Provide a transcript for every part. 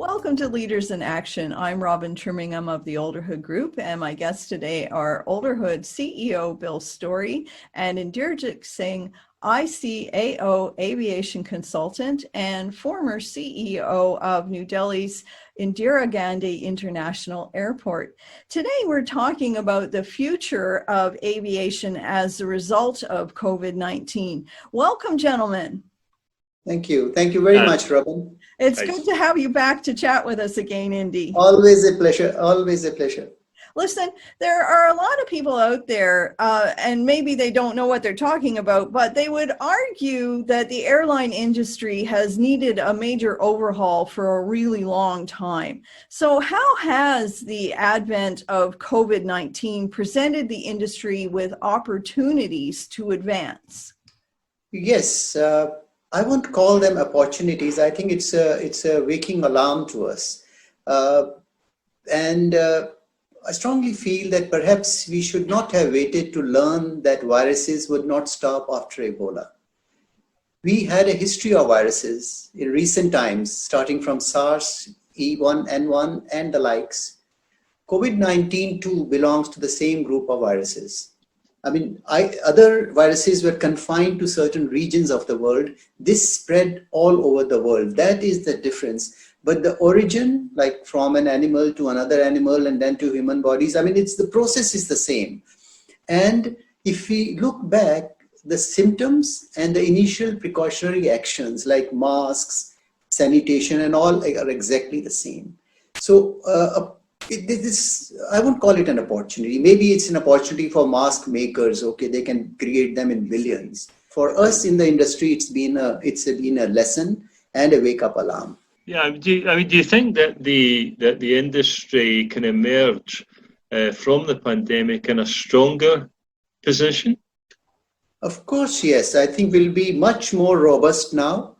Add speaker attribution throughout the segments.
Speaker 1: Welcome to Leaders in Action. I'm Robin Trimingham of the Olderhood Group, and my guests today are Olderhood CEO Bill Story and Inderjit Singh, ICAO aviation consultant and former CEO of New Delhi's Indira Gandhi International Airport. Today we're talking about the future of aviation as a result of COVID-19. Welcome, gentlemen.
Speaker 2: Thank you. Thank you very much, Robin.
Speaker 1: It's good to have you back to chat with us again, Indy.
Speaker 2: Always a pleasure. Always a pleasure.
Speaker 1: Listen, there are a lot of people out there, and maybe they don't know what they're talking about, but they would argue that the airline industry has needed a major overhaul for a really long time. So how has the advent of COVID-19 presented the industry with opportunities to advance?
Speaker 2: Yes, I won't call them opportunities. I think it's a waking alarm to us. I strongly feel that perhaps we should not have waited to learn that viruses would not stop after Ebola. We had a history of viruses in recent times, starting from SARS, E1N1, and the likes. COVID-19 too belongs to the same group of viruses. I mean, other viruses were confined to certain regions of the world. This spread all over the world. That is the difference. But the origin, like from an animal to another animal and then to human bodies, I mean, the process is the same. And if we look back, the symptoms and the initial precautionary actions like masks, sanitation and all are exactly the same. So I won't call it an opportunity. Maybe it's an opportunity for mask makers. Okay, they can create them in billions. For us in the industry, it's been a lesson and a wake-up alarm.
Speaker 3: Yeah, do you think that the industry can emerge from the pandemic in a stronger position?
Speaker 2: Of course, yes. I think we'll be much more robust now.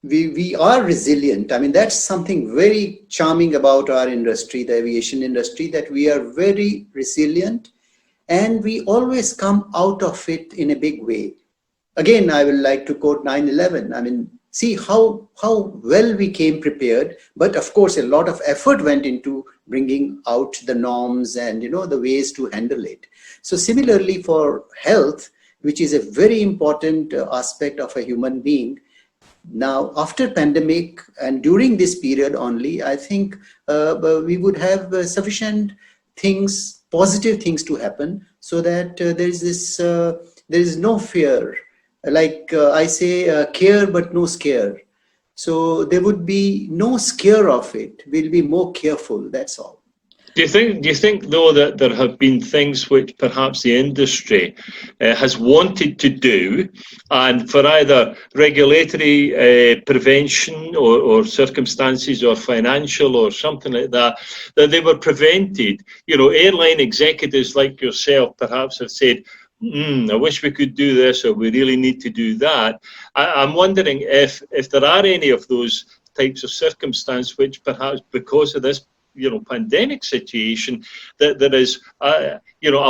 Speaker 2: We are resilient. I mean, that's something very charming about our industry, the aviation industry, that we are very resilient and we always come out of it in a big way. Again, I will like to quote 9/11. I mean, see how well we came prepared, but of course, a lot of effort went into bringing out the norms and, the ways to handle it. So similarly for health, which is a very important aspect of a human being, now, after pandemic and during this period only, I think we would have sufficient things, positive things to happen so that there is no fear. Like I say, care but no scare. So there would be no scare of it. We'll be more careful, that's all.
Speaker 3: Do you think though that there have been things which perhaps the industry has wanted to do, and for either regulatory prevention or circumstances or financial or something like that they were prevented? Airline executives like yourself perhaps have said, I wish we could do this, or we really need to do that. I'm wondering if there are any of those types of circumstances which perhaps because of this pandemic situation, that there is a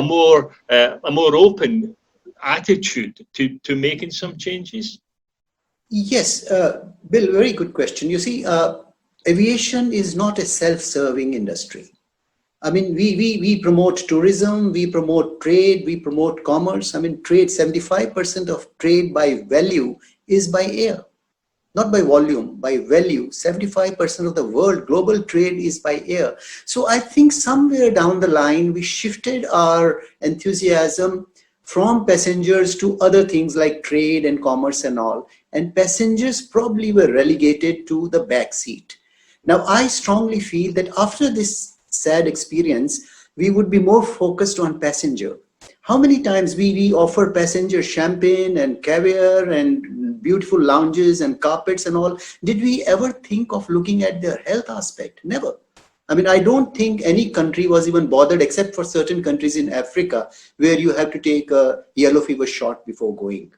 Speaker 3: more open attitude to making some changes?
Speaker 2: Yes, Bill, very good question. You see, aviation is not a self-serving industry. I mean, we promote tourism, we promote trade, we promote commerce. I mean, trade, 75% of trade by value is by air. Not by volume, by value. 75% of the world global trade is by air. So I think somewhere down the line, we shifted our enthusiasm from passengers to other things like trade and commerce and all. And passengers probably were relegated to the back seat. Now, I strongly feel that after this sad experience, we would be more focused on passenger. How many times we offer passengers champagne and caviar and beautiful lounges and carpets and all? Did we ever think of looking at their health aspect? Never. I mean, I don't think any country was even bothered except for certain countries in Africa where you have to take a yellow fever shot before going.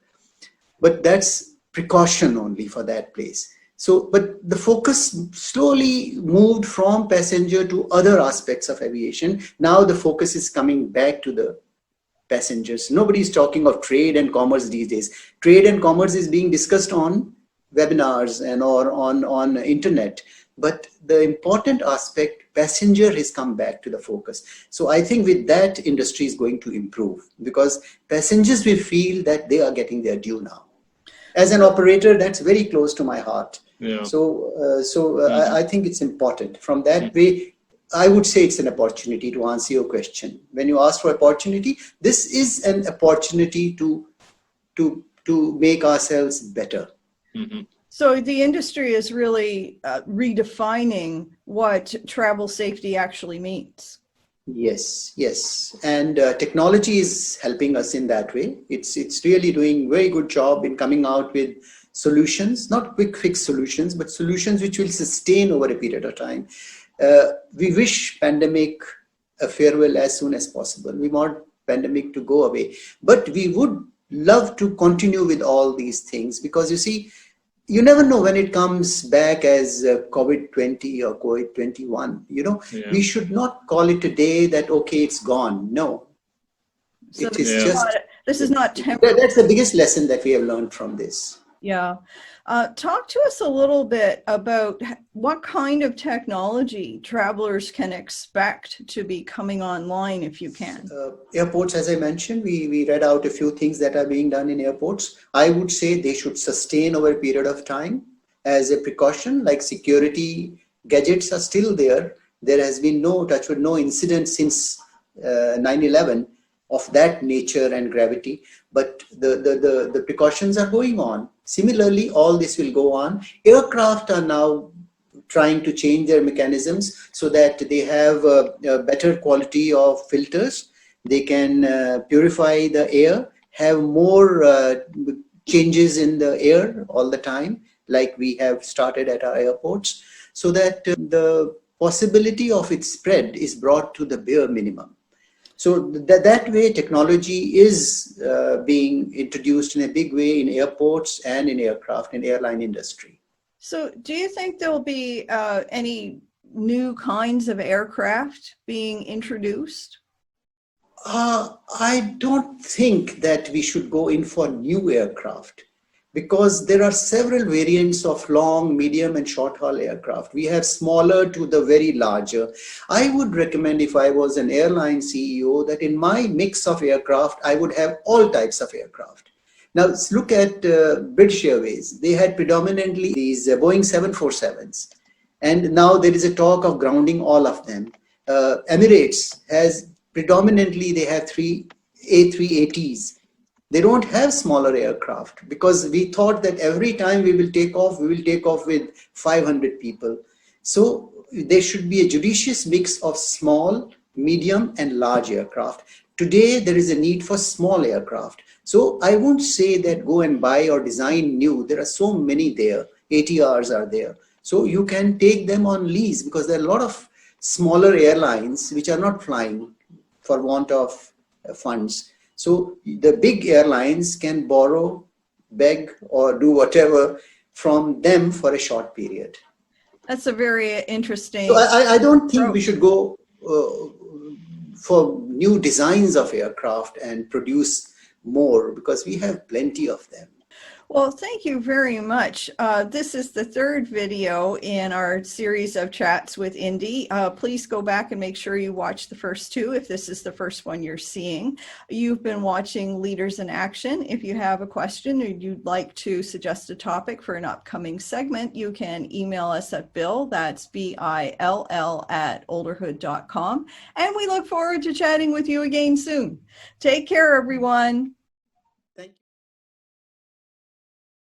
Speaker 2: But that's precaution only for that place. So, but the focus slowly moved from passenger to other aspects of aviation. Now the focus is coming back to the passengers. Nobody's talking of trade and commerce these days. Trade and commerce is being discussed on webinars and or on internet. But the important aspect, passenger, has come back to the focus. So I think with that, industry is going to improve because passengers will feel that they are getting their due now. As an operator, that's very close to my heart.
Speaker 3: Yeah.
Speaker 2: I think it's important. From that way, I would say it's an opportunity to answer your question. When you ask for opportunity, this is an opportunity to make ourselves better.
Speaker 3: Mm-hmm.
Speaker 1: So the industry is really redefining what travel safety actually means.
Speaker 2: Yes, yes. And technology is helping us in that way. It's really doing very good job in coming out with solutions, not quick fix solutions, but solutions which will sustain over a period of time. We wish pandemic a farewell as soon as possible. We want pandemic to go away, but we would love to continue with all these things because you see, you never know when it comes back as COVID-20 or COVID-21. We should not call it a day that, okay, it's gone. No,
Speaker 1: So
Speaker 2: it is just.
Speaker 1: This is not temporary.
Speaker 2: That's the biggest lesson that we have learned from this.
Speaker 1: Yeah. Talk to us a little bit about what kind of technology travelers can expect to be coming online, if you can.
Speaker 2: Airports, as I mentioned, we read out a few things that are being done in airports. I would say they should sustain over a period of time as a precaution, like security gadgets are still there. There has been no incident since 9/11 of that nature and gravity, but the precautions are going on. Similarly, all this will go on. Aircraft are now trying to change their mechanisms so that they have a better quality of filters. They can purify the air, have more changes in the air all the time, like we have started at our airports, so that the possibility of its spread is brought to the bare minimum. So that way, technology is being introduced in a big way in airports and in aircraft and airline industry.
Speaker 1: So do you think there'll be any new kinds of aircraft being introduced?
Speaker 2: I don't think that we should go in for new aircraft because there are several variants of long, medium and short haul aircraft. We have smaller to the very larger. I would recommend, if I was an airline CEO, that in my mix of aircraft, I would have all types of aircraft. Now let's look at British Airways. They had predominantly these Boeing 747s. And now there is a talk of grounding all of them. Emirates has predominantly, they have 3 A380s. They don't have smaller aircraft because we thought that every time we will take off with 500 people. So there should be a judicious mix of small, medium and large aircraft. Today, there is a need for small aircraft. So I won't say that go and buy or design new. There are so many there. ATRs are there. So you can take them on lease because there are a lot of smaller airlines which are not flying for want of funds. So the big airlines can borrow, beg, or do whatever from them for a short period.
Speaker 1: That's a very interesting.
Speaker 2: So I don't think we should go for new designs of aircraft and produce more because we have plenty of them.
Speaker 1: Well, thank you very much. This is the third video in our series of chats with Indy. Please go back and make sure you watch the first two if this is the first one you're seeing. You've been watching Leaders in Action. If you have a question or you'd like to suggest a topic for an upcoming segment, you can email us at Bill, that's BILL @olderhood.com. And we look forward to chatting with you again soon. Take care, everyone.